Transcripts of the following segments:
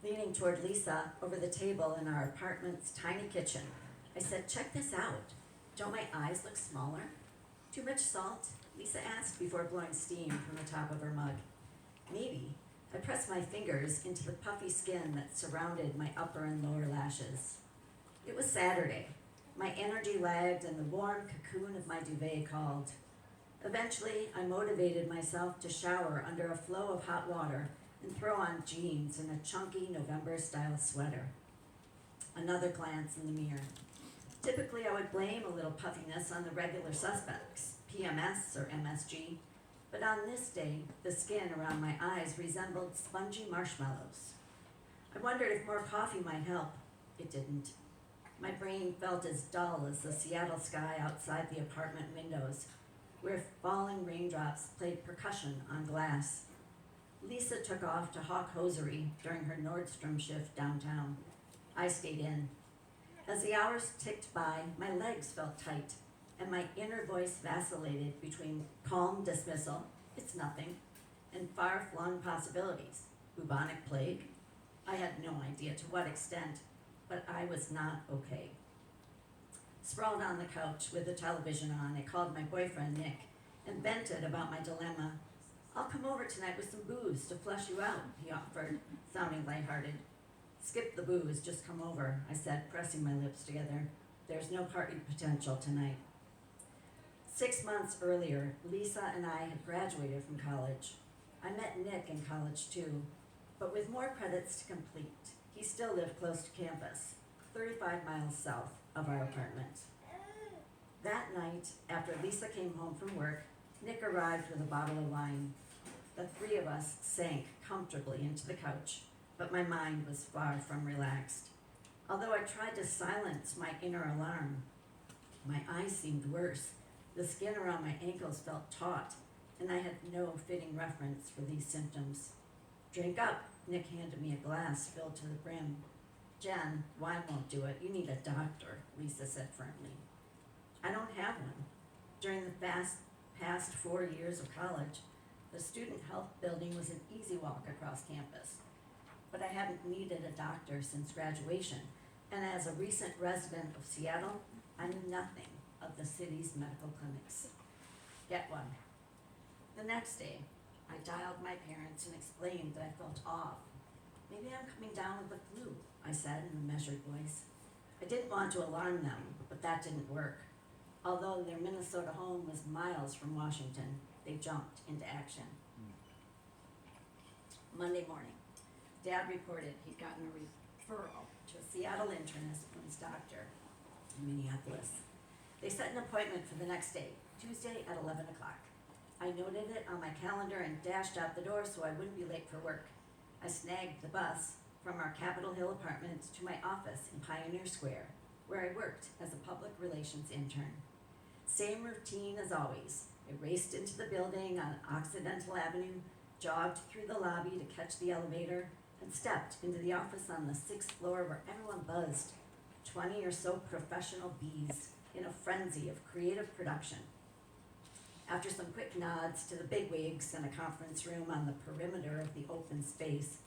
Leaning toward Lisa over the table in our apartment's tiny kitchen, I said, "Check this out. Don't my eyes look smaller?" "Too much salt?" Lisa asked before blowing steam from the top of her mug. "Maybe." I pressed my fingers into the puffy skin that surrounded my upper and lower lashes. It was Saturday. My energy lagged and the warm cocoon of my duvet called. Eventually, I motivated myself to shower under a flow of hot water and throw on jeans and a chunky November-style sweater. Another glance in the mirror. Typically, I would blame a little puffiness on the regular suspects, PMS or MSG, but on this day, the skin around my eyes resembled spongy marshmallows. I wondered if more coffee might help. It didn't. My brain felt as dull as the Seattle sky outside the apartment windows, where falling raindrops played percussion on glass. Lisa took off to hawk hosiery during her Nordstrom shift downtown. I stayed in. As the hours ticked by, my legs felt tight, and my inner voice vacillated between calm dismissal, "It's nothing," and far-flung possibilities, bubonic plague. I had no idea to what extent, but I was not okay. Sprawled on the couch with the television on, I called my boyfriend, Nick, and vented about my dilemma. "I'll come over tonight with some booze to flush you out," he offered, sounding lighthearted. "Skip the booze, just come over," I said, pressing my lips together. "There's no party potential tonight." 6 months earlier, Lisa and I had graduated from college. I met Nick in college too, but with more credits to complete. He still lived close to campus, 35 miles south of our apartment. That night, after Lisa came home from work, Nick arrived with a bottle of wine. The three of us sank comfortably into the couch, but my mind was far from relaxed. Although I tried to silence my inner alarm, my eyes seemed worse. The skin around my ankles felt taut, and I had no fitting reference for these symptoms. "Drink up," Nick handed me a glass filled to the brim. "Jen, wine won't do it. You need a doctor," Lisa said firmly. "I don't have one." During the past 4 years of college, the student health building was an easy walk across campus. But I hadn't needed a doctor since graduation, and as a recent resident of Seattle, I knew nothing of the city's medical clinics. "Get one." The next day, I dialed my parents and explained that I felt off. "Maybe I'm coming down with the flu," I said in a measured voice. I didn't want to alarm them, but that didn't work. Although their Minnesota home was miles from Washington, they jumped into action. Monday morning, Dad reported he'd gotten a referral to a Seattle internist from his doctor in Minneapolis. They set an appointment for the next day, Tuesday at 11 o'clock. I noted it on my calendar and dashed out the door so I wouldn't be late for work. I snagged the bus from our Capitol Hill apartment to my office in Pioneer Square, where I worked as a public relations intern. Same routine as always. I raced into the building on Occidental Avenue, jogged through the lobby to catch the elevator, and stepped into the office on the 6th floor where everyone buzzed. 20 or so professional bees in a frenzy of creative production. After some quick nods to the bigwigs and a conference room on the perimeter of the open space,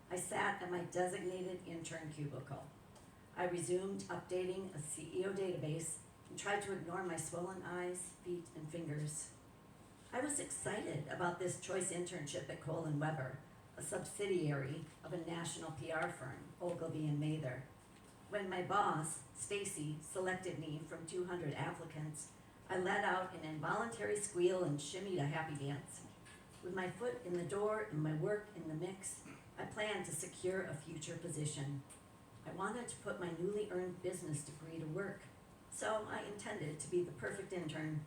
I sat at my designated intern cubicle. I resumed updating a CEO database and tried to ignore my swollen eyes, feet, and fingers. I was excited about this choice internship at Cole & Weber, a subsidiary of a national PR firm, Ogilvy and Mather. When my boss, Stacy, selected me from 200 applicants, I let out an involuntary squeal and shimmied a happy dance. With my foot in the door and my work in the mix, I planned to secure a future position. I wanted to put my newly earned business degree to work, so I intended to be the perfect intern.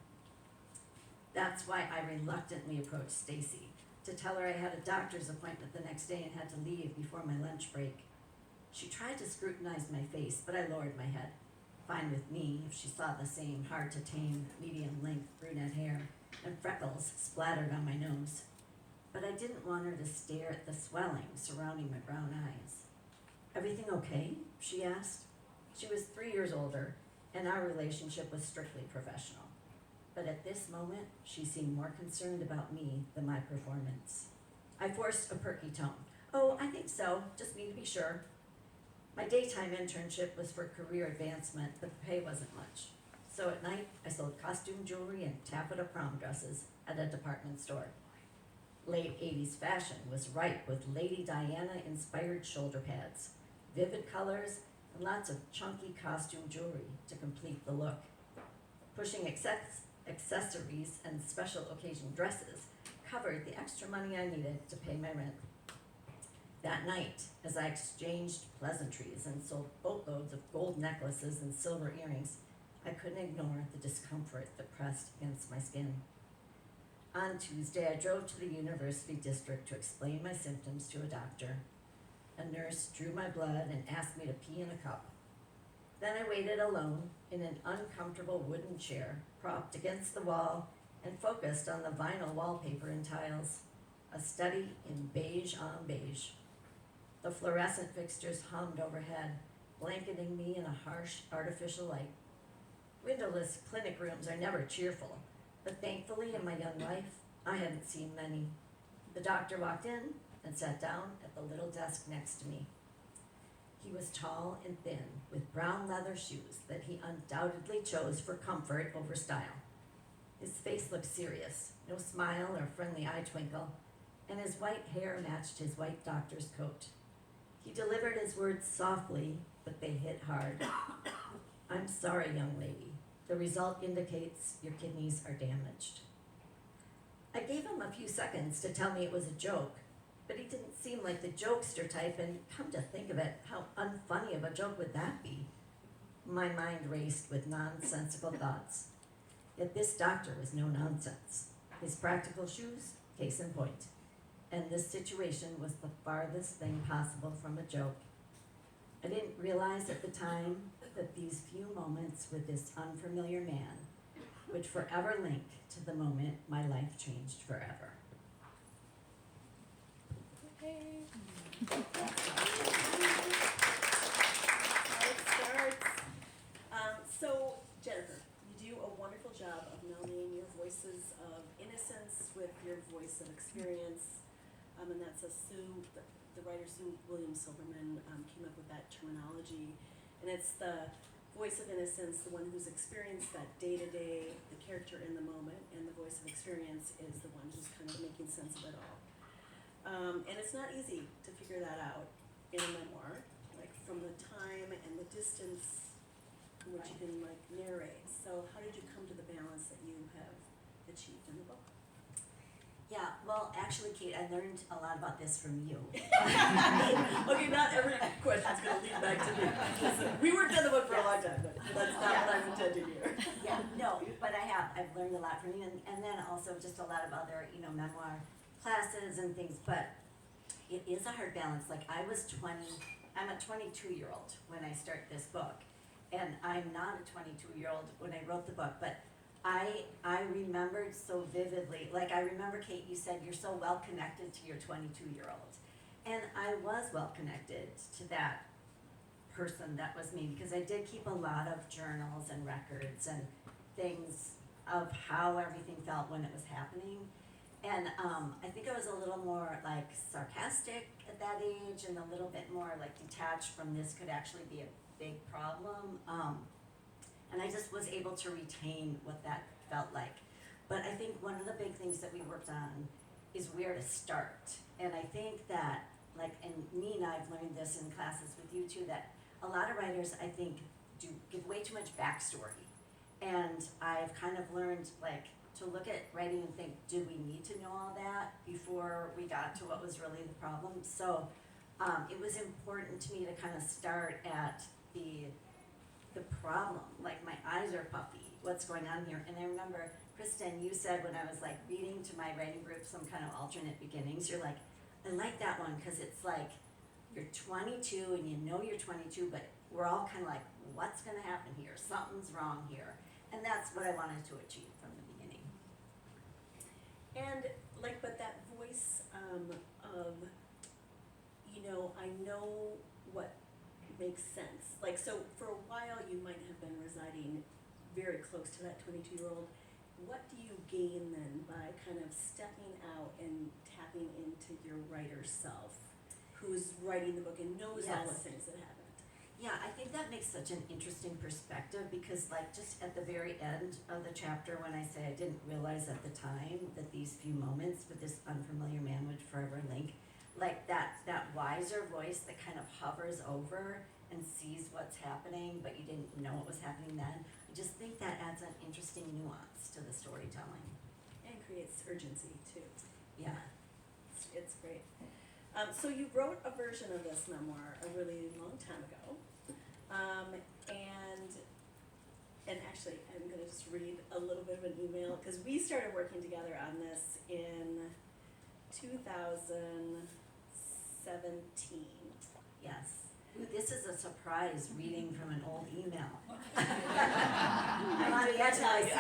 That's why I reluctantly approached Stacy, to tell her I had a doctor's appointment the next day and had to leave before my lunch break. She tried to scrutinize my face, but I lowered my head. Fine with me if she saw the same hard-to-tame, medium-length brunette hair and freckles splattered on my nose. But I didn't want her to stare at the swelling surrounding my brown eyes. "Everything okay?" she asked. She was 3 years older, and our relationship was strictly professional. But at this moment, she seemed more concerned about me than my performance. I forced a perky tone. Oh, I think so, just need to be sure. My daytime internship was for career advancement, but the pay wasn't much. So at night, I sold costume jewelry and taffeta prom dresses at a department store. Late 80s fashion was ripe with Lady Diana-inspired shoulder pads, vivid colors, and lots of chunky costume jewelry to complete the look. Pushing accessories and special occasion dresses covered the extra money I needed to pay my rent. That night, as I exchanged pleasantries and sold boatloads of gold necklaces and silver earrings, I couldn't ignore the discomfort that pressed against my skin. On Tuesday, I drove to the university district to explain my symptoms to a doctor. A nurse drew my blood and asked me to pee in a cup. Then I waited alone in an uncomfortable wooden chair, propped against the wall and focused on the vinyl wallpaper and tiles, a study in beige on beige. The fluorescent fixtures hummed overhead, blanketing me in a harsh, artificial light. Windowless clinic rooms are never cheerful, but thankfully in my young life, I hadn't seen many. The doctor walked in and sat down at the little desk next to me. He was tall and thin, with brown leather shoes that he undoubtedly chose for comfort over style. His face looked serious, no smile or friendly eye twinkle, and his white hair matched his white doctor's coat. He delivered his words softly, but they hit hard. I'm sorry, young lady. The result indicates your kidneys are damaged. I gave him a few seconds to tell me it was a joke, but he didn't seem like the jokester type, and come to think of it, how unfunny of a joke would that be? My mind raced with nonsensical thoughts. Yet this doctor was no nonsense. His practical shoes, case in point. And this situation was the farthest thing possible from a joke. I didn't realize at the time that these few moments with this unfamiliar man would forever link to the moment my life changed forever. Okay. How it starts. So, Jennifer, you do a wonderful job of melding your voices of innocence with your voice of experience. And that's the writer Sue Williams-Silverman came up with that terminology. And it's the voice of innocence, the one who's experienced that day-to-day, the character in the moment, and the voice of experience is the one who's kind of making sense of it all. And it's not easy to figure that out in a memoir, like from the time and the distance in which you can like narrate. So how did you come to the balance that you have achieved in the book? Yeah, well, actually, Kate, I learned a lot about this from you. Okay, not every question's gonna lead back to me. We worked on the book for a long time, but that's not what I'm intending here. Yeah, no, but I've learned a lot from you, and then also just a lot of other, memoir classes and things, but it is a hard balance. Like I'm a 22-year-old when I start this book, and I'm not a 22-year-old when I wrote the book, but I remembered so vividly, like I remember, Kate, you said you're so well connected to your 22-year-old. And I was well connected to that person that was me, because I did keep a lot of journals and records and things of how everything felt when it was happening. And I think I was a little more like sarcastic at that age and a little bit more like detached from this could actually be a big problem. And I just was able to retain what that felt like. But I think one of the big things that we worked on is where to start. And I think that, like, and Nina, I've learned this in classes with you too, that a lot of writers, I think, do give way too much backstory. And I've kind of learned, like, to look at writing and think, do we need to know all that before we got to what was really the problem? So it was important to me to kind of start at the problem, like my eyes are puffy, what's going on here? And I remember, Kristen, you said when I was like reading to my writing group some kind of alternate beginnings, you're like, I like that one because it's like you're 22 and you know you're 22, but we're all kind of like, what's going to happen here? Something's wrong here. And that's what I wanted to achieve from the beginning. And like, but that voice of, I know what makes sense. Like, so for a while you might have been residing very close to that 22-year-old. What do you gain then by kind of stepping out and tapping into your writer self who's writing the book and knows all the Yes. things that happened. Yeah, I think that makes such an interesting perspective because like just at the very end of the chapter when I say I didn't realize at the time that these few moments with this unfamiliar man would forever link, like that wiser voice that kind of hovers over and sees what's happening but you didn't know what was happening then. I just think that adds an interesting nuance to the storytelling. And creates urgency too. Yeah. It's great. So you wrote a version of this memoir a really long time ago. And actually, I'm going to just read a little bit of an email, because we started working together on this in 2017. Yes. Ooh, this is a surprise reading from an old email. I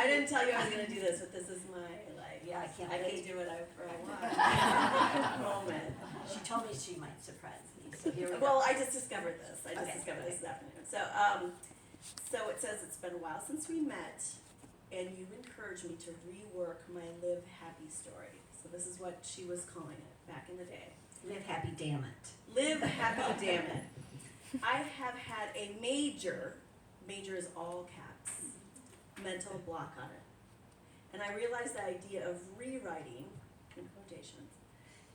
didn't tell you I was going to do this, but this is my, like, Yeah, I can't I can wait. do whatever I want moment. She told me she might surprise me, so here we go. Well, I just discovered this. I just Okay. discovered this afternoon. So it says, it's been a while since we met, and you encouraged me to rework my Live Happy story. So this is what she was calling it back in the day. Live happy, damn it. Live happy, damn it. I have had a major is all caps, mental block on it. And I realized the idea of rewriting, in quotations,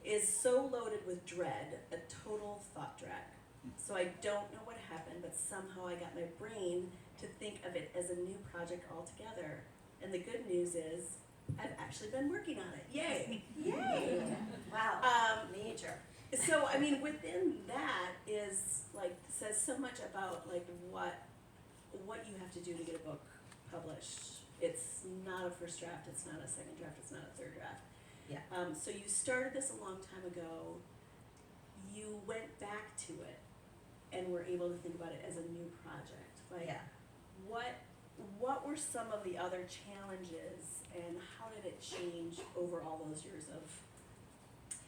is so loaded with dread, a total thought drag. So I don't know what happened, but somehow I got my brain to think of it as a new project altogether. And the good news is, I've actually been working on it. Yay! Yay! Wow, major. So, I mean, within that is, like, says so much about, like, what you have to do to get a book published. It's not a first draft, it's not a second draft, it's not a third draft. Yeah. So you started this a long time ago, you went back to it, and were able to think about it as a new project. Like, Yeah. what were some of the other challenges, and how did it change over all those years of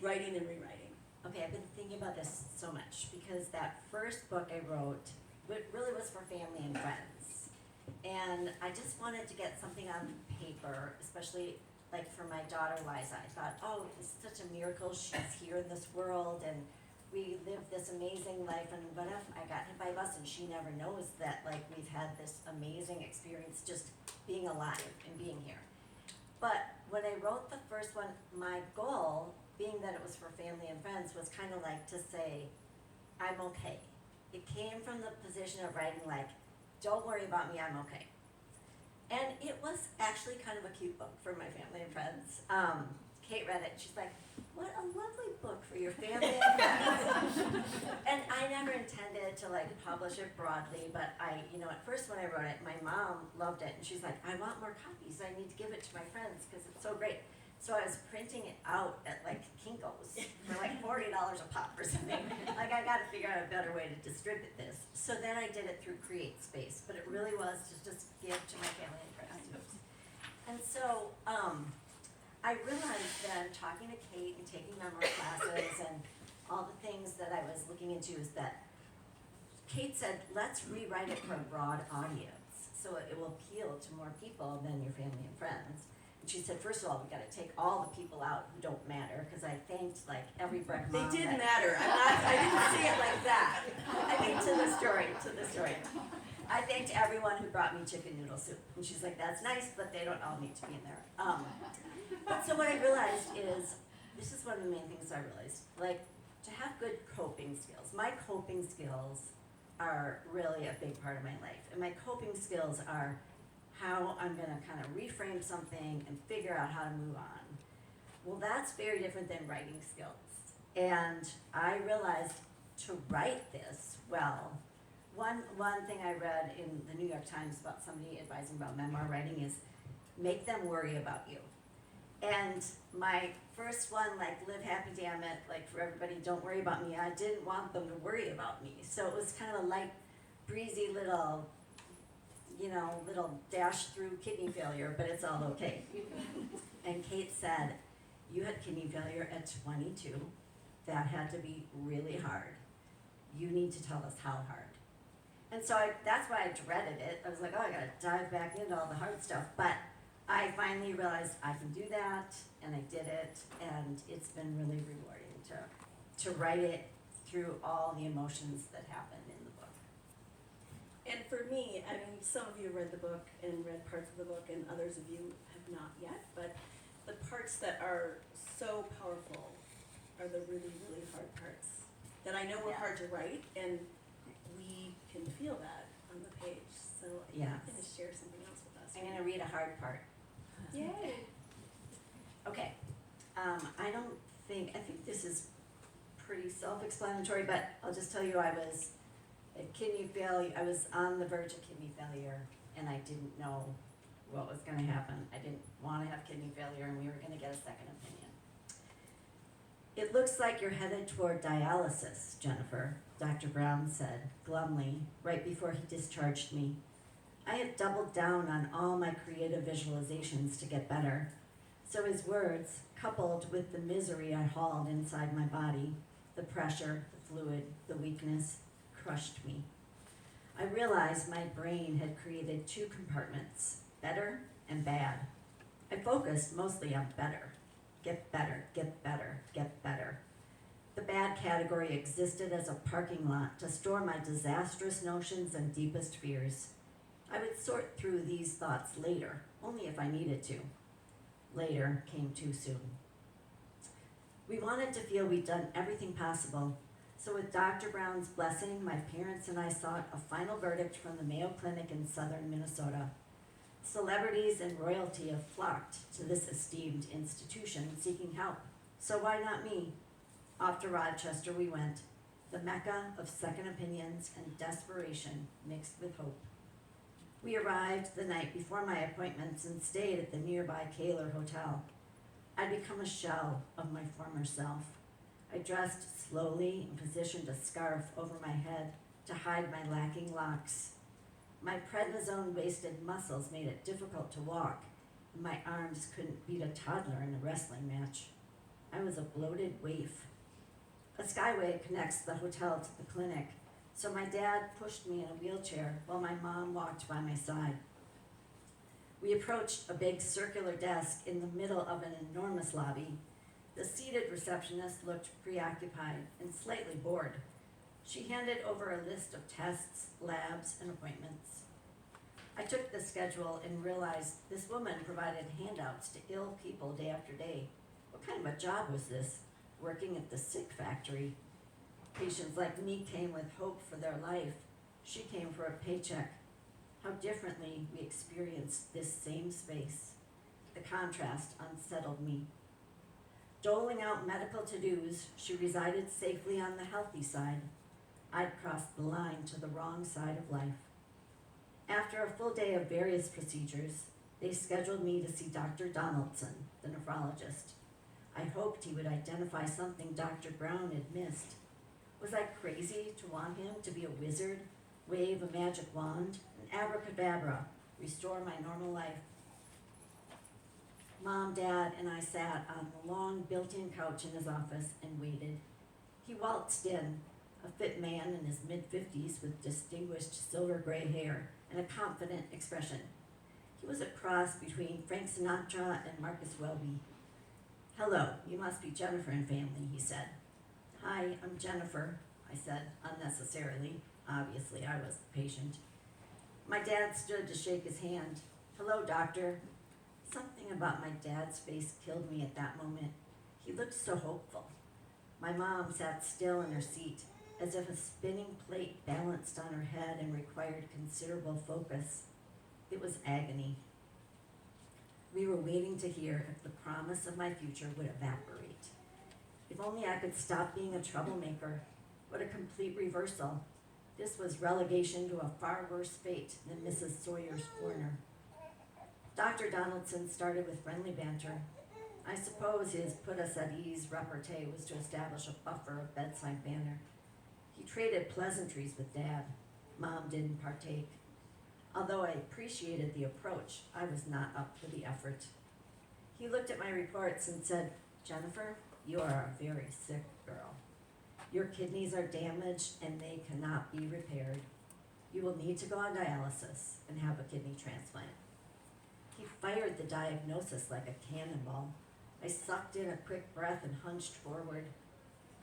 writing and rewriting? Okay, I've been thinking about this so much because that first book I wrote really was for family and friends. And I just wanted to get something on paper, especially like for my daughter Liza. I thought, oh, it's such a miracle she's here in this world and we live this amazing life, and what if I got hit by a bus and she never knows that like we've had this amazing experience just being alive and being here. But when I wrote the first one, my goal, being that it was for family and friends, was kind of like to say, I'm okay. It came from the position of writing like, don't worry about me, I'm okay. And it was actually kind of a cute book for my family and friends. Kate read it, she's like, what a lovely book for your family and friends. And I never intended to like publish it broadly, but at first when I wrote it, my mom loved it, and she's like, I want more copies, I need to give it to my friends because it's so great. So I was printing it out at like Kinko's for like $40 a pop or something. Like I gotta figure out a better way to distribute this. So then I did it through Create Space, but it really was to just give to my family and friends. And so I realized then, talking to Kate and taking memoir classes and all the things that I was looking into, is that Kate said, let's rewrite it for a broad audience so it will appeal to more people than your family and friends. She said, first of all, we gotta take all the people out who don't matter, because I thanked like every Breck mom. They did matter. I didn't see it like that. I mean, to the story. I thanked everyone who brought me chicken noodle soup. And she's like, that's nice, but they don't all need to be in there. But so what I realized is, this is one of the main things I realized, like, to have good coping skills. My coping skills are really a big part of my life. And my coping skills are how I'm gonna kind of reframe something and figure out how to move on. Well, that's very different than writing skills. And I realized to write this well, one thing I read in the New York Times about somebody advising about memoir writing is make them worry about you. And my first one, like, live happy, damn it, like, for everybody, don't worry about me, I didn't want them to worry about me. So it was kind of a light, breezy little dash through kidney failure, but it's all okay. And Kate said, you had kidney failure at 22. That had to be really hard. You need to tell us how hard. And so that's why I dreaded it. I was like, oh, I gotta dive back into all the hard stuff. But I finally realized I can do that, and I did it, and it's been really rewarding to write it, through all the emotions that happen in the book. And for me, I mean, some of you read the book and read parts of the book, and others of you have not yet, but the parts that are so powerful are the really, really hard parts that I know were Yeah. hard to write, and we can feel that on the page. So Yes. I'm going to share something else with us. I'm going to read a hard part. Yay! Okay. I think this is pretty self-explanatory, but I'll just tell you I was I was on the verge of kidney failure, and I didn't know what was gonna happen. I didn't wanna have kidney failure, and we were gonna get a second opinion. It looks like you're headed toward dialysis, Jennifer, Dr. Brown said glumly, right before he discharged me. I had doubled down on all my creative visualizations to get better, so his words, coupled with the misery I hauled inside my body, the pressure, the fluid, the weakness, crushed me. I realized my brain had created two compartments, better and bad. I focused mostly on better. Get better, get better, get better. The bad category existed as a parking lot to store my disastrous notions and deepest fears. I would sort through these thoughts later, only if I needed to. Later came too soon. We wanted to feel we'd done everything possible, so with Dr. Brown's blessing, my parents and I sought a final verdict from the Mayo Clinic in southern Minnesota. Celebrities and royalty have flocked to this esteemed institution seeking help, so why not me? Off to Rochester we went, the mecca of second opinions and desperation mixed with hope. We arrived the night before my appointments and stayed at the nearby Kaler Hotel. I'd become a shell of my former self. I dressed slowly and positioned a scarf over my head to hide my lacking locks. My prednisone-wasted muscles made it difficult to walk, and my arms couldn't beat a toddler in a wrestling match. I was a bloated waif. A skyway connects the hotel to the clinic, so my dad pushed me in a wheelchair while my mom walked by my side. We approached a big circular desk in the middle of an enormous lobby. The seated receptionist looked preoccupied and slightly bored. She handed over a list of tests, labs, and appointments. I took the schedule and realized this woman provided handouts to ill people day after day. What kind of a job was this? Working at the sick factory. Patients like me came with hope for their life. She came for a paycheck. How differently we experienced this same space. The contrast unsettled me. Doling out medical to-dos, she resided safely on the healthy side. I'd crossed the line to the wrong side of life. After a full day of various procedures, they scheduled me to see Dr. Donaldson, the nephrologist. I hoped he would identify something Dr. Brown had missed. Was I crazy to want him to be a wizard, wave a magic wand, and abracadabra, restore my normal life? Mom, Dad, and I sat on the long built-in couch in his office and waited. He waltzed in, a fit man in his mid-50s with distinguished silver-gray hair and a confident expression. He was a cross between Frank Sinatra and Marcus Welby. "Hello, you must be Jennifer and family," he said. "Hi, I'm Jennifer," I said unnecessarily. Obviously, I was the patient. My dad stood to shake his hand. "Hello, doctor." Something about my dad's face killed me at that moment. He looked so hopeful. My mom sat still in her seat, as if a spinning plate balanced on her head and required considerable focus. It was agony. We were waiting to hear if the promise of my future would evaporate. If only I could stop being a troublemaker. What a complete reversal. This was relegation to a far worse fate than Mrs. Sawyer's corner. Dr. Donaldson started with friendly banter. I suppose his put-us-at-ease repartee was to establish a buffer of bedside banter. He traded pleasantries with Dad. Mom didn't partake. Although I appreciated the approach, I was not up for the effort. He looked at my reports and said, "Jennifer, you are a very sick girl. Your kidneys are damaged and they cannot be repaired. You will need to go on dialysis and have a kidney transplant." He fired the diagnosis like a cannonball. I sucked in a quick breath and hunched forward.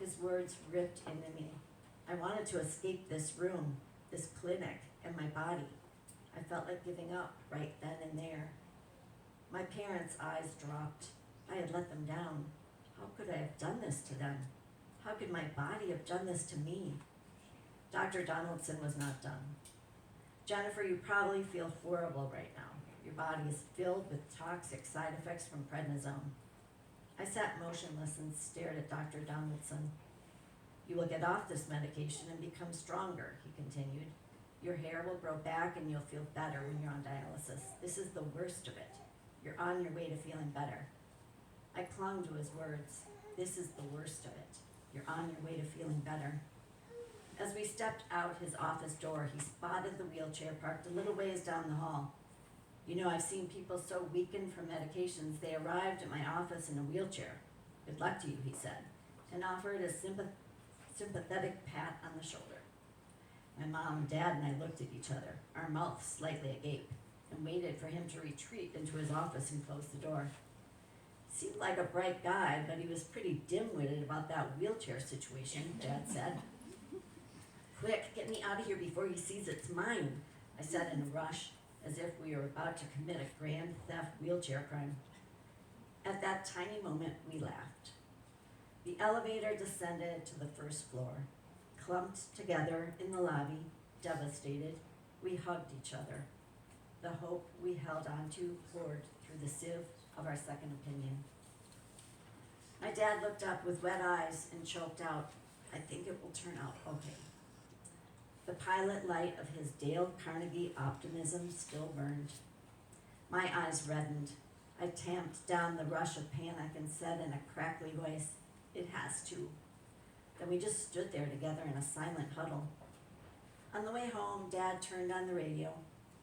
His words ripped into me. I wanted to escape this room, this clinic, and my body. I felt like giving up right then and there. My parents' eyes dropped. I had let them down. How could I have done this to them? How could my body have done this to me? Dr. Donaldson was not done. Jennifer, you probably feel horrible right now. Your body is filled with toxic side effects from prednisone. I sat motionless and stared at Dr. Donaldson. You will get off this medication and become stronger, he continued. Your hair will grow back and you'll feel better when you're on dialysis. This is the worst of it. You're on your way to feeling better. I clung to his words. This is the worst of it. You're on your way to feeling better. As we stepped out his office door, he spotted the wheelchair parked a little ways down the hall. You know, I've seen people so weakened from medications, they arrived at my office in a wheelchair. Good luck to you, he said, and offered a sympathetic pat on the shoulder. My mom, dad, and I looked at each other, our mouths slightly agape, and waited for him to retreat into his office and close the door. Seemed like a bright guy, but he was pretty dim-witted about that wheelchair situation, Dad said. Quick, get me out of here before he sees it's mine, I said in a rush, as if we were about to commit a grand theft wheelchair crime. At that tiny moment, we laughed. The elevator descended to the first floor. Clumped together in the lobby, devastated, we hugged each other. The hope we held on to poured through the sieve of our second opinion. My dad looked up with wet eyes and choked out, I think it will turn out okay. The pilot light of his Dale Carnegie optimism still burned. My eyes reddened. I tamped down the rush of panic and said in a crackly voice, it has to. Then we just stood there together in a silent huddle. On the way home, Dad turned on the radio.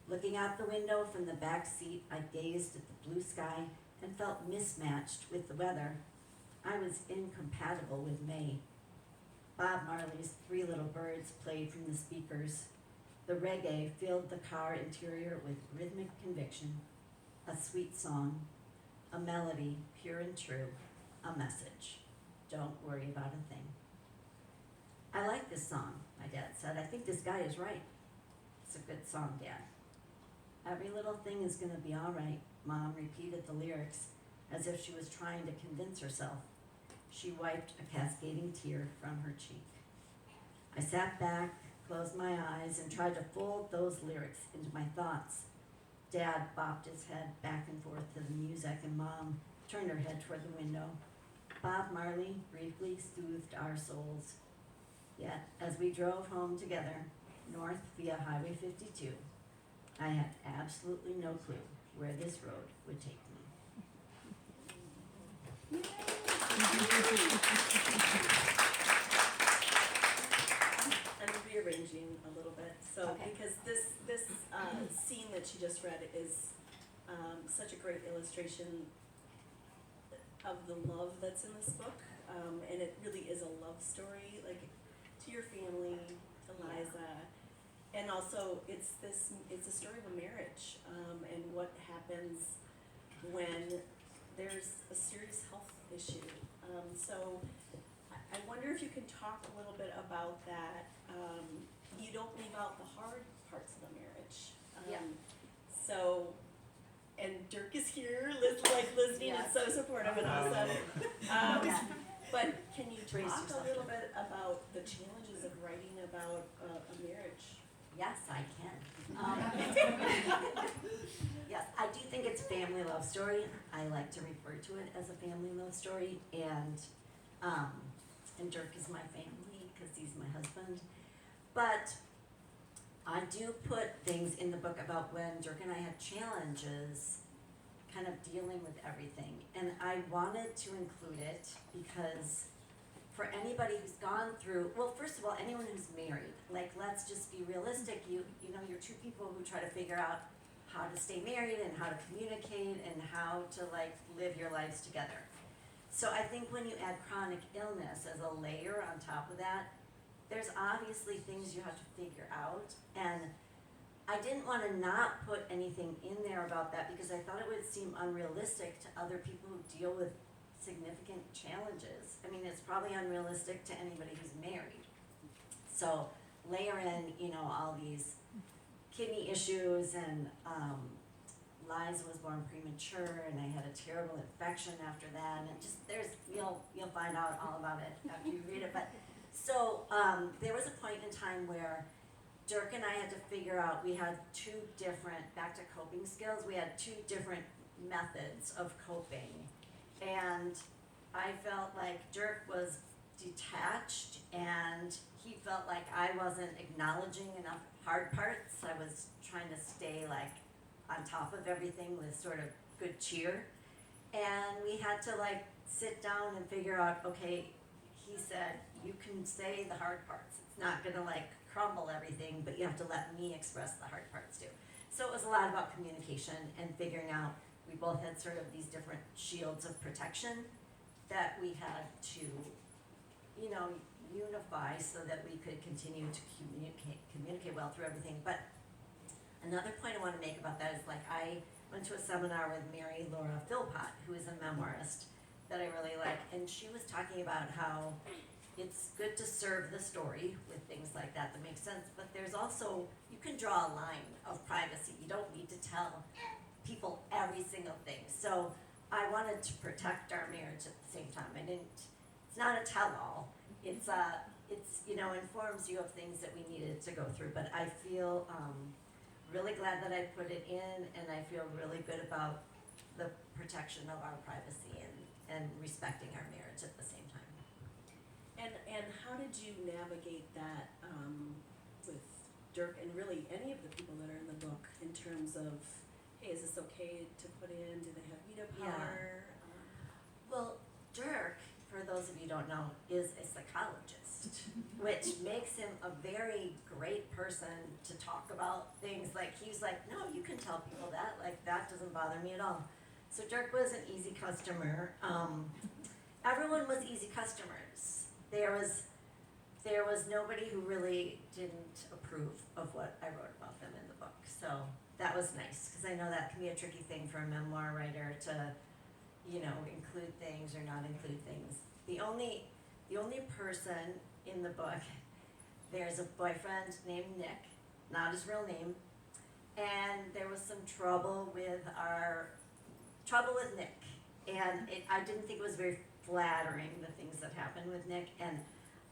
Looking out the window from the back seat, I gazed at the blue sky and felt mismatched with the weather. I was incompatible with May. Bob Marley's Three Little Birds played from the speakers. The reggae filled the car interior with rhythmic conviction, a sweet song, a melody pure and true, a message. Don't worry about a thing. I like this song, my dad said. I think this guy is right. It's a good song, Dad. Every little thing is gonna be all right, Mom repeated the lyrics as if she was trying to convince herself. She wiped a cascading tear from her cheek. I sat back, closed my eyes, and tried to fold those lyrics into my thoughts. Dad bopped his head back and forth to the music, and Mom turned her head toward the window. Bob Marley briefly soothed our souls. Yet, as we drove home together, north via Highway 52, I had absolutely no clue where this road would take me. I'm rearranging a little bit, so, Okay. because this scene that she just read is such a great illustration of the love that's in this book, and it really is a love story, like, to your family, to Liza, and also it's a story of a marriage, and what happens when there's a serious health issue. So I wonder if you can talk a little bit about that. You don't leave out the hard parts of the marriage. Yeah. So, and Dirk is here, listening and Yes. so supportive and awesome. But can you Brace talk yourself a little in. bit about the challenges of writing about a marriage? Yes, I can. Yes, I do think it's a family love story. I like to refer to it as a family love story, and Dirk is my family because he's my husband. But I do put things in the book about when Dirk and I had challenges kind of dealing with everything. And I wanted to include it because for anybody who's gone through, well, first of all, anyone who's married, like, let's just be realistic. You know, you're two people who try to figure out how to stay married and how to communicate and how to, like, live your lives together. So I think when you add chronic illness as a layer on top of that, there's obviously things you have to figure out. And I didn't want to not put anything in there about that because I thought it would seem unrealistic to other people who deal with significant challenges. I mean, it's probably unrealistic to anybody who's married. So layer in, all these kidney issues, and Liza was born premature, and I had a terrible infection after that, and just you'll find out all about it after you read it. But so there was a point in time where Dirk and I had to figure out, we had two different, back to coping skills, we had two different methods of coping. And I felt like Dirk was detached, and he felt like I wasn't acknowledging enough hard parts. I was trying to stay like on top of everything with sort of good cheer. And we had to like sit down and figure out, okay, he said, you can say the hard parts. It's not gonna like crumble everything, but you have to let me express the hard parts too. So it was a lot about communication and figuring out, we both had sort of these different shields of protection that we had to, unify so that we could continue to communicate well through everything. But another point I want to make about that is, like, I went to a seminar with Mary Laura Philpott, who is a memoirist that I really like, and she was talking about how it's good to serve the story with things like that make sense, but there's also, you can draw a line of privacy. You don't need to tell people every single thing. So I wanted to protect our marriage at the same time. It's not a tell-all. It's informs you of things that we needed to go through, but I feel really glad that I put it in, and I feel really good about the protection of our privacy and respecting our marriage at the same time. And how did you navigate that with Dirk and really any of the people that are in the book in terms of, hey, is this okay to put in? Do they have veto power? Well, Dirk, for those of you who don't know, is a psychologist, which makes him a very great person to talk about things. Like, he's like, no, you can tell people that. Like, that doesn't bother me at all. So Dirk was an easy customer. Everyone was easy customers. There was nobody who really didn't approve of what I wrote about them in the book. So that was nice, because I know that can be a tricky thing for a memoir writer to, include things or not include things. The only person in the book, there's a boyfriend named Nick, not his real name, and there was some trouble with Nick, and I didn't think it was very flattering, the things that happened with Nick, and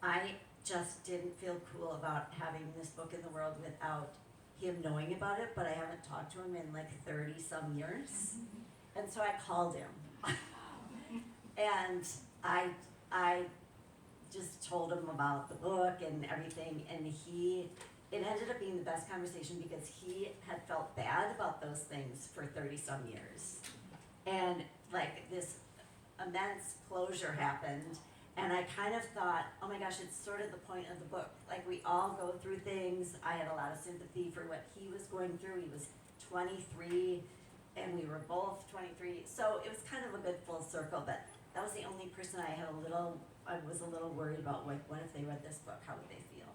I just didn't feel cool about having this book in the world without him knowing about it, but I haven't talked to him in like 30 some years, and so I called him, and I just told him about the book and everything, and it ended up being the best conversation, because he had felt bad about those things for 30 some years, and like this immense closure happened, and I kind of thought, oh my gosh, it's sort of the point of the book. Like, we all go through things. I had a lot of sympathy for what he was going through. He was 23, and we were both 23, so it was kind of a good full circle, but that was the only person I was a little worried about, like, what if they read this book, how would they feel?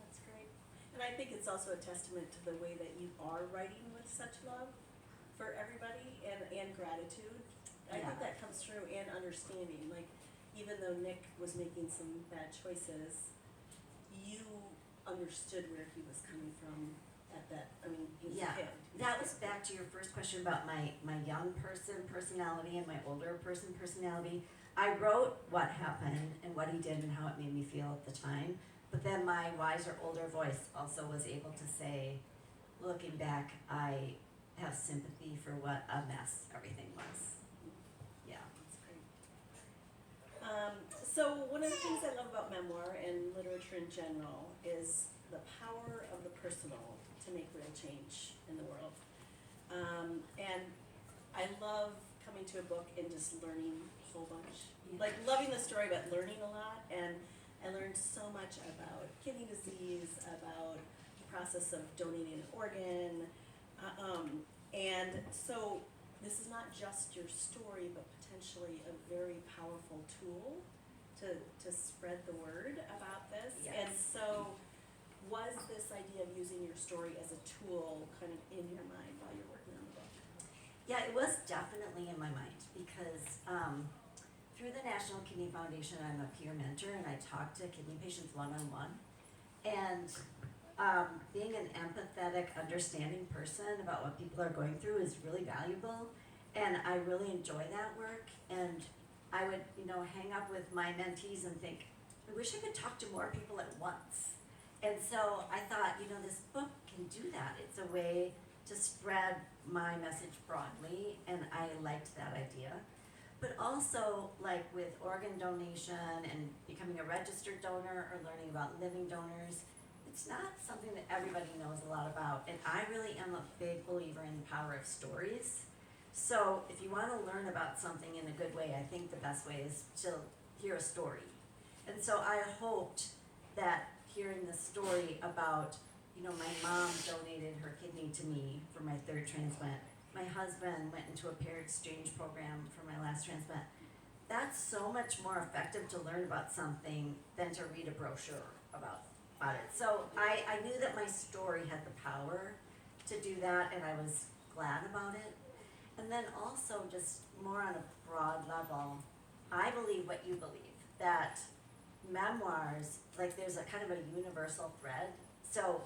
That's great. And I think it's also a testament to the way that you are writing with such love for everybody and gratitude. I think that comes through, and understanding. Like, even though Nick was making some bad choices, you understood where he was coming from at that. I mean, he was a kid. That was back to your first question about my young person personality and my older person personality. I wrote what happened and what he did and how it made me feel at the time, but then my wiser, older voice also was able to say, looking back, I have sympathy for what a mess everything was. Yeah. That's great. So one of the things I love about memoir and literature in general is the power of the personal to make real change in the world. And I love coming to a book and just learning a whole bunch. Like, loving the story, but learning a lot. And I learned so much about kidney disease, about the process of donating an organ. And so this is not just your story, but potentially a very powerful tool to spread the word about this. Yes. And so was this idea of using your story as a tool kind of in your mind while you're working on the book? Yeah, it was definitely in my mind because through the National Kidney Foundation, I'm a peer mentor and I talk to kidney patients one-on-one. And being an empathetic, understanding person about what people are going through is really valuable. And I really enjoy that work. And I would, hang up with my mentees and think, I wish I could talk to more people at once. And so I thought, this book can do that. It's a way to spread my message broadly, and I liked that idea. But also, like with organ donation and becoming a registered donor or learning about living donors, it's not something that everybody knows a lot about. And I really am a big believer in the power of stories. So if you want to learn about something in a good way, I think the best way is to hear a story. And so I hoped that hearing the story about, my mom donated her kidney to me for my third transplant. My husband went into a pair exchange program for my last transplant. That's so much more effective to learn about something than to read a brochure about it. So I knew that my story had the power to do that, and I was glad about it. And then also, just more on a broad level, I believe what you believe, that memoirs, like there's a kind of a universal thread. So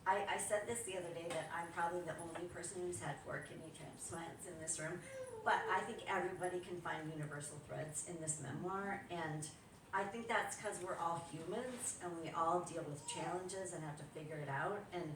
I said this the other day, that I'm probably the only person who's had 4 kidney transplants in this room, but I think everybody can find universal threads in this memoir, and I think that's because we're all humans and we all deal with challenges and have to figure it out. And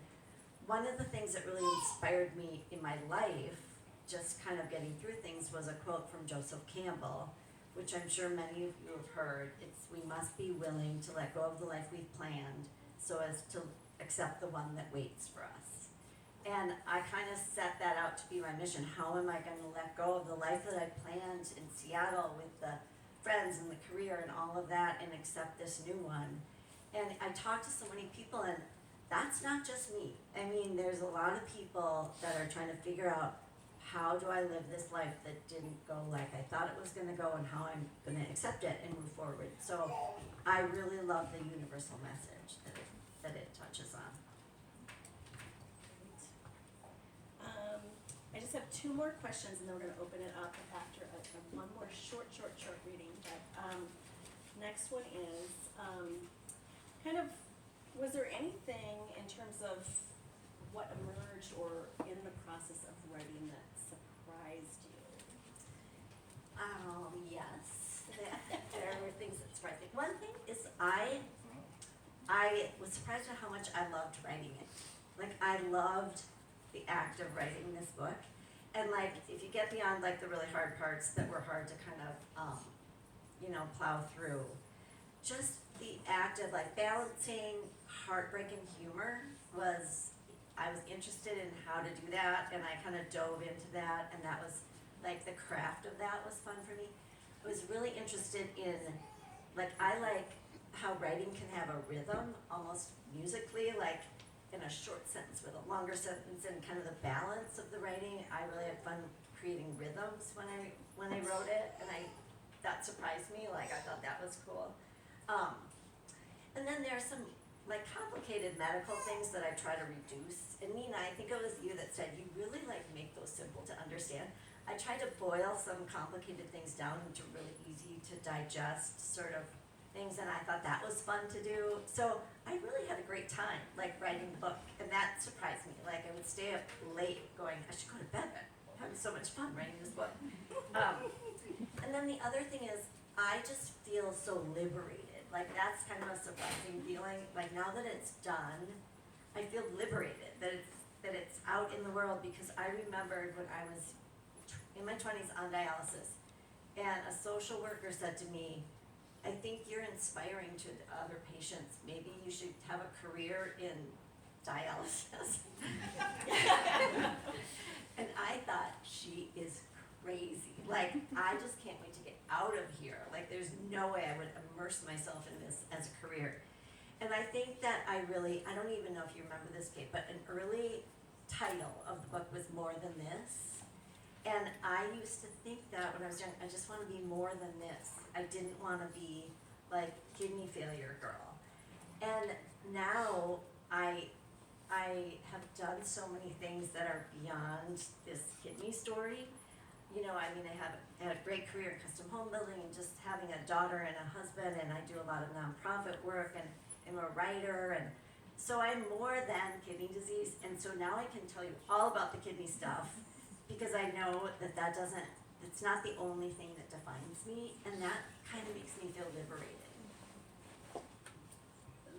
one of the things that really inspired me in my life, just kind of getting through things, was a quote from Joseph Campbell, which I'm sure many of you have heard. It's, "We must be willing to let go of the life we've planned so as to accept the one that waits for us." And I kind of set that out to be my mission. How am I going to let go of the life that I planned in Seattle with the friends and the career and all of that, and accept this new one? And I talked to so many people, and that's not just me. I mean, there's a lot of people that are trying to figure out, how do I live this life that didn't go like I thought it was going to go, and how I'm going to accept it and move forward. So I really love the universal message that it touches on. I just have 2 more questions, and then we're going to open it up after one more short reading. But next one is was there anything in terms of what emerged or in the process of writing that surprised you? Yes, there were things that surprised me. One thing is I was surprised at how much I loved writing it. Like, I loved the act of writing this book. And like, if you get beyond like the really hard parts that were hard to kind of, plow through, just the act of like balancing heartbreak and humor I was interested in how to do that, and I kind of dove into that, and that was like the craft of that was fun for me. I was really interested in, I like how writing can have a rhythm, almost musically, like in a short sentence with a longer sentence, and kind of the balance of the writing. I really had fun creating rhythms when I wrote it, and that surprised me. Like, I thought that was cool. And then there are some like complicated medical things that I try to reduce. And Nina, I think it was you that said you really like make those simple to understand. I try to boil some complicated things down into really easy to digest sort of things, and I thought that was fun to do. So I really had a great time like writing the book, and that surprised me. Like, I would stay up late going, I should go to bed, but I'm having so much fun writing this book. And then the other thing is, I just feel so liberated. Like, that's kind of a surprising feeling. Like, now that it's done, I feel liberated that it's out in the world, because I remembered when I was in my 20s on dialysis, and a social worker said to me, I think you're inspiring to other patients. Maybe you should have a career in dialysis. And I thought, she is crazy. Like, I just can't wait to get out of here. Like, there's no way I would immerse myself in this as a career. And I think that I don't even know if you remember this, Kate, but an early title of the book was More Than This. And I used to think that when I was young, I just want to be more than this. I didn't want to be like kidney failure girl. And now I I have done so many things that are beyond this kidney story. You know, I mean, I had a great career in custom home building and just having a daughter and a husband, and I do a lot of nonprofit work, and I'm a writer, and so I'm more than kidney disease. And so now I can tell you all about the kidney stuff because I know that it's not the only thing that defines me, and that kind of makes me feel liberated.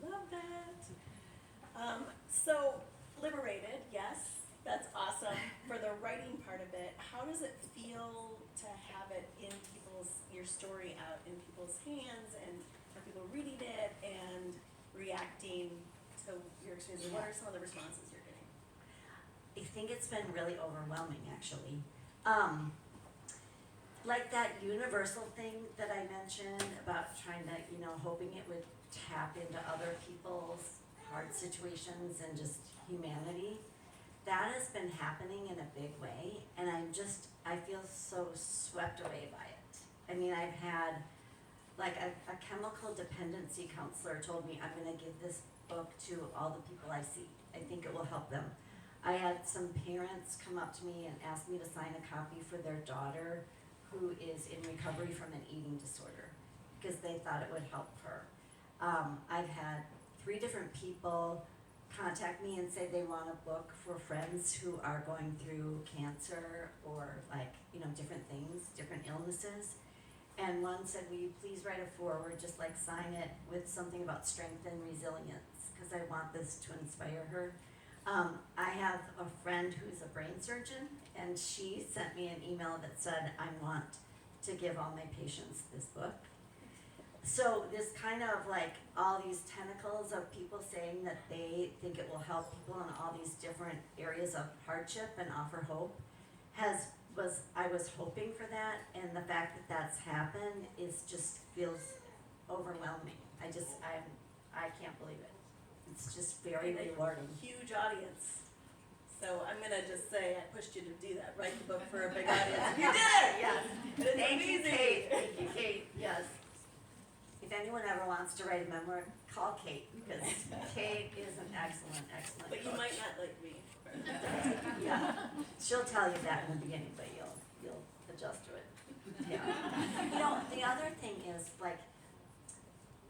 Love that. So liberated, yes, that's awesome. For the writing part of it, how does it feel to have it in your story out in people's hands, and are people reading it and reacting to your experience? What are some of the responses you're getting? I think it's been really overwhelming, actually. Like that universal thing that I mentioned about trying to, hoping it would tap into other people's hard situations and just humanity. That has been happening in a big way, and I feel so swept away by it. I mean, I've had, like, a chemical dependency counselor told me, I'm gonna give this book to all the people I see. I think it will help them. I had some parents come up to me and ask me to sign a copy for their daughter who is in recovery from an eating disorder because they thought it would help her. I've had 3 different people contact me and say they want a book for friends who are going through cancer or different things, different illnesses. And one said, will you please write a foreword, just like sign it with something about strength and resilience, because I want this to inspire her. I have a friend who's a brain surgeon, and she sent me an email that said, I want to give all my patients this book. So this kind of like all these tentacles of people saying that they think it will help people in all these different areas of hardship and offer hope I was hoping for that, and the fact that that's happened feels overwhelming. I can't believe it. It's just very rewarding. Huge audience. So I'm gonna just say I pushed you to do that. Write the book for a big audience. You did it! Yes. It's Thank you, amazing. Kate. Thank you, Kate. Yes. If anyone ever wants to write a memoir, call Kate, because Kate is an excellent But you coach. might not like me. Yeah, she'll tell you that in the beginning, but you'll adjust to it. Yeah. The other thing is, like,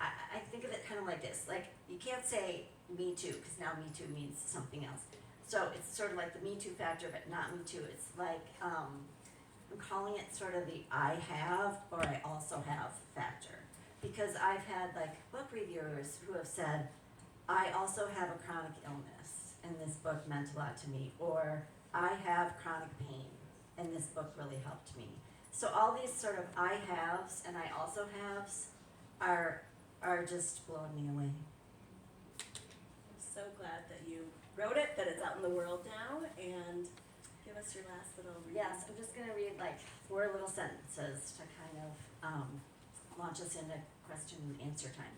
I think of it kind of like this, like, you can't say me too, because now me too means something else. So it's sort of like the me too factor, but not me too. It's like, I'm calling it sort of the I have or I also have factor. Because I've had like book reviewers who have said, I also have a chronic illness and this book meant a lot to me, or I have chronic pain and this book really helped me. So all these sort of I haves and I also haves are just blowing me away. I'm so glad that you wrote it, that it's out in the world now, and give us your last little read. Yes, I'm just gonna read like 4 little sentences to kind of launch us into question and answer time.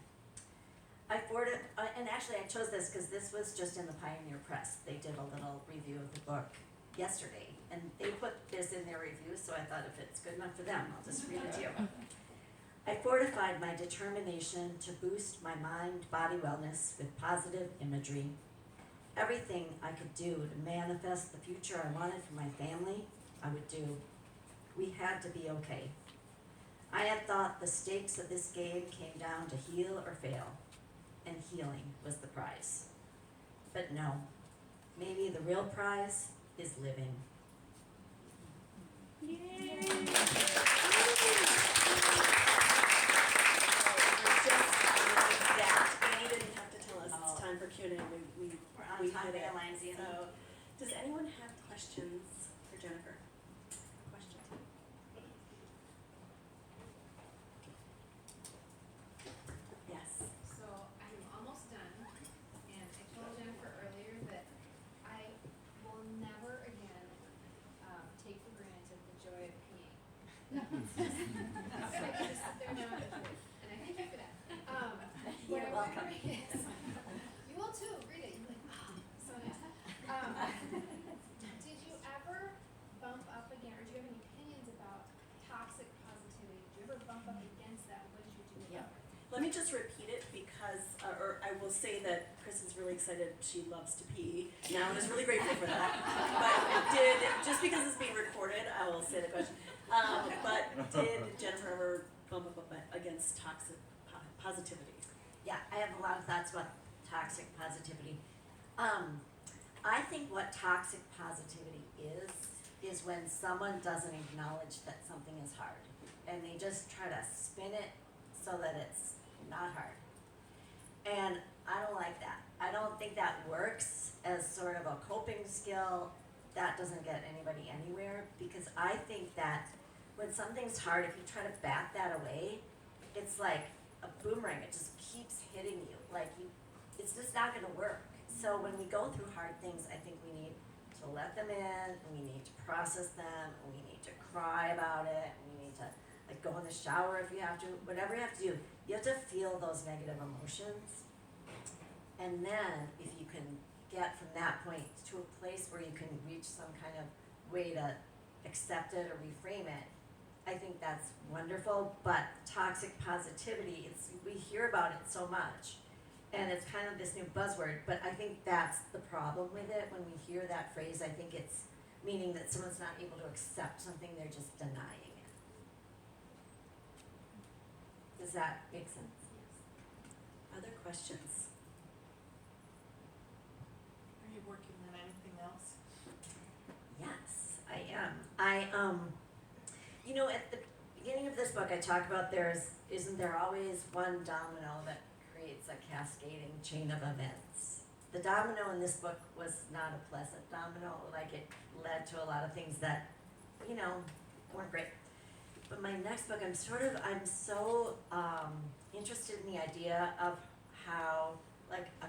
And actually I chose this because this was just in the Pioneer Press. They did a little review of the book yesterday, and they put this in their review, so I thought if it's good enough for them, I'll just read it to you. I fortified my determination to boost my mind-body wellness with positive imagery. Everything I could do to manifest the future I wanted for my family, I would do. We had to be okay. I had thought the stakes of this game came down to heal or fail, and healing was the prize. But no, maybe the real prize is living. Yay! Annie didn't have to tell us it's time for Q&A. We're on We time, did it. Lindsay. So, does anyone have questions for Jennifer? Questions? Yes. So I'm almost done, and I told Jennifer earlier that I will never again take for granted the joy of peeing. So I can just sit there now and do it, and I thank you for that. What You're I'm welcome. wondering is, you will too, read it, you're like, oh, so nice. Did you ever bump up again, or do you have any opinions about toxic positivity? Did you ever bump up against that? What did you do about it? Let me just repeat it because, or I will say that Chris is really excited. She loves to pee now and is really grateful for that. But just because it's being recorded, I will say the question. But did Jennifer ever bump up against toxic positivity? Yeah, I have a lot of thoughts about toxic positivity. I think what toxic positivity is when someone doesn't acknowledge that something is hard, and they just try to spin it so that it's not hard. And I don't like that. I don't think that works as sort of a coping skill. That doesn't get anybody anywhere, because I think that when something's hard, if you try to bat that away, it's like a boomerang. It just keeps hitting you. It's just not gonna work. So when we go through hard things, I think we need to let them in, and we need to process them, and we need to cry about it, and we need to go in the shower if you have to, whatever you have to do. You have to feel those negative emotions. And then if you can get from that point to a place where you can reach some kind of way to accept it or reframe it, I think that's wonderful. But toxic positivity, we hear about it so much, and it's kind of this new buzzword, but I think that's the problem with it. When we hear that phrase, I think it's meaning that someone's not able to accept something, they're just denying it. Does that make sense? Other questions? Are you working on anything else? Yes, I am. At the beginning of this book, I talk about isn't there always one domino that creates a cascading chain of events. The domino in this book was not a pleasant domino. It led to a lot of things that, weren't great. But my next book, I'm so interested in the idea of how, a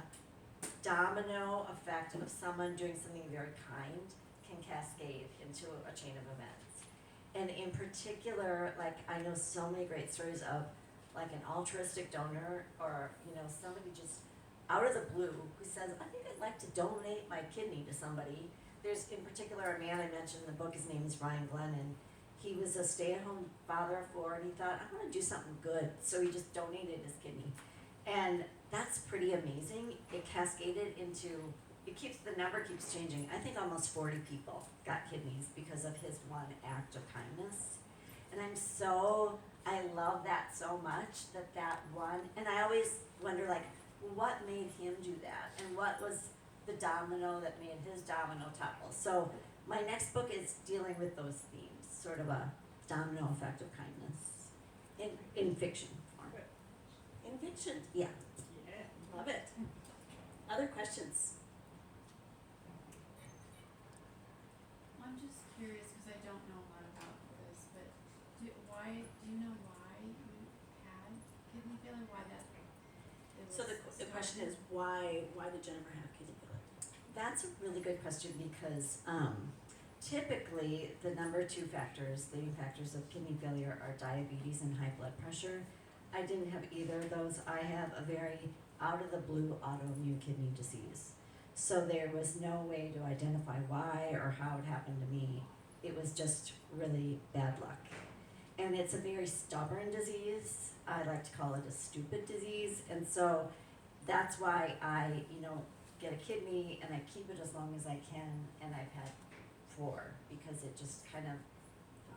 domino effect of someone doing something very kind can cascade into a chain of events. And in particular, I know so many great stories of, an altruistic donor, or, somebody just out of the blue who says, I think I'd like to donate my kidney to somebody. There's, in particular, a man I mentioned in the book. His name is Ryan Glennon. He was a stay-at-home father of 4, and he thought, I want to do something good, so he just donated his kidney. And that's pretty amazing. It cascaded into, the number keeps changing. I think almost 40 people got kidneys because of his one act of kindness. And I love that so much, that one, and I always wonder, what made him do that? And what was the domino that made his domino topple? So my next book is dealing with those themes, sort of a domino effect of kindness in fiction form. In fiction? Yeah. Yeah, love it. Other questions? I'm just curious because I don't know a lot about this, but do you know why you had kidney failure? Why that? So the question is, why did Jennifer have kidney failure? That's a really good question, because typically the number 2 leading factors of kidney failure are diabetes and high blood pressure. I didn't have either of those. I have a very out of the blue autoimmune kidney disease. So there was no way to identify why or how it happened to me. It was just really bad luck. And it's a very stubborn disease. I like to call it a stupid disease. And so that's why I, get a kidney and I keep it as long as I can, and I've had 4, because it just kind of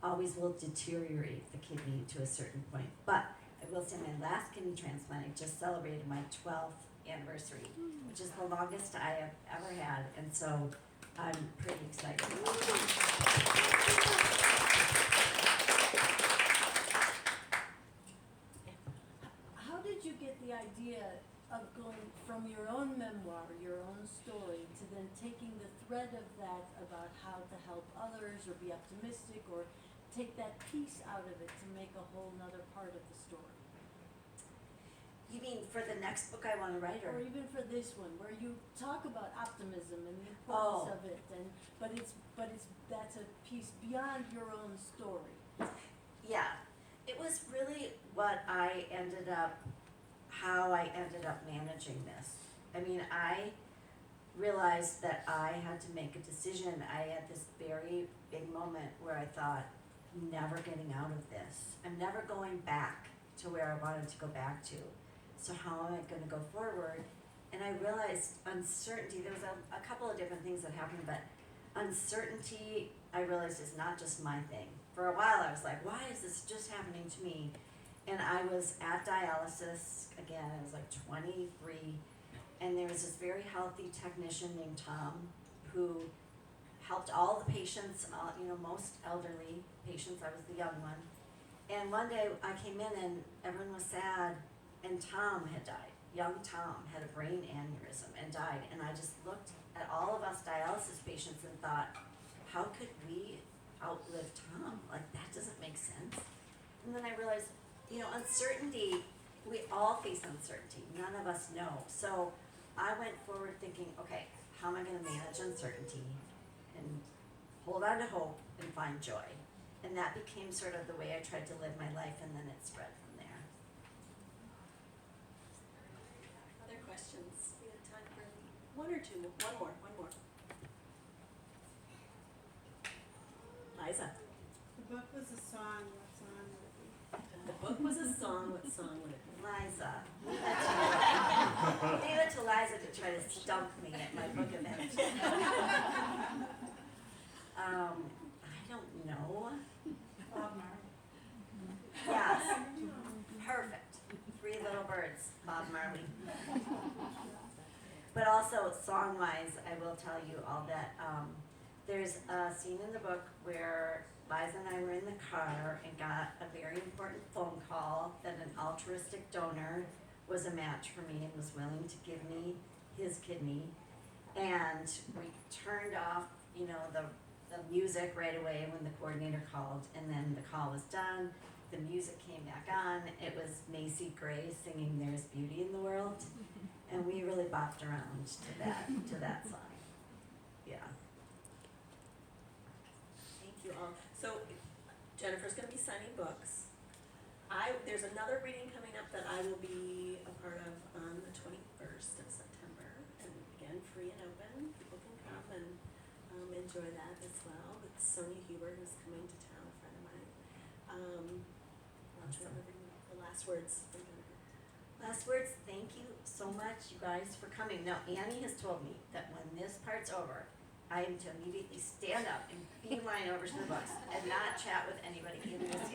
always will deteriorate the kidney to a certain point. But I will say my last kidney transplant, I just celebrated my 12th anniversary, which is the longest I have ever had, and so I'm pretty excited. How did you get the idea of going from your own memoir, your own story, to then taking the thread of that about how to help others or be optimistic or take that piece out of it to make a whole nother part of the story? You mean for the next book I want to write, Or or? even for this one, where you talk about optimism and the importance Oh. of it, but that's a piece beyond your own story. Yeah, it was really how I ended up managing this. I mean, I realized that I had to make a decision. I had this very big moment where I thought, I'm never getting out of this. I'm never going back to where I wanted to go back to. So how am I going to go forward? And I realized uncertainty, there was a couple of different things that happened, but uncertainty, I realized, is not just my thing. For a while I was like, why is this just happening to me? And I was at dialysis, again, I was like 23, and there was this very healthy technician named Tom who helped all the patients, most elderly patients. I was the young one. And one day I came in and everyone was sad, and Tom had died. Young Tom had a brain aneurysm and died. And I just looked at all of us dialysis patients and thought, how could we outlive Tom? Like, that doesn't make sense. And then I realized, uncertainty, we all face uncertainty. None of us know. So I went forward thinking, okay, how am I going to manage uncertainty and hold on to hope and find joy? And that became sort of the way I tried to live my life, and then it spread from there. Other questions? We have time for one or two. One more. Liza. The book was a song, what song would it be? The book was a song. What song would it be? Liza. Leave it to Liza to try to stump me at my book event. I don't know. Bob Marley. Yes. Perfect. 3 Little Birds, Bob Marley. But also, song-wise, I will tell you all that there's a scene in the book where Liza and I were in the car and got a very important phone call that an altruistic donor was a match for me and was willing to give me his kidney. And we turned off, the music right away when the coordinator called, and then the call was done. The music came back on. It was Macy Gray singing "There's Beauty in the World," and we really bopped around to that song. Yeah. Thank you all. So Jennifer's going to be signing books. There's another reading coming up that I will be a part of on the 21st of September, and again, free and open. People can come and enjoy that as well. With Sonia Huber, who's coming to town, a friend of mine. The last words from Jennifer. Last words, thank you so much, you guys, for coming. Now, Annie has told me that when this part's over, I am to immediately stand up and beeline over to the books and not chat with anybody in this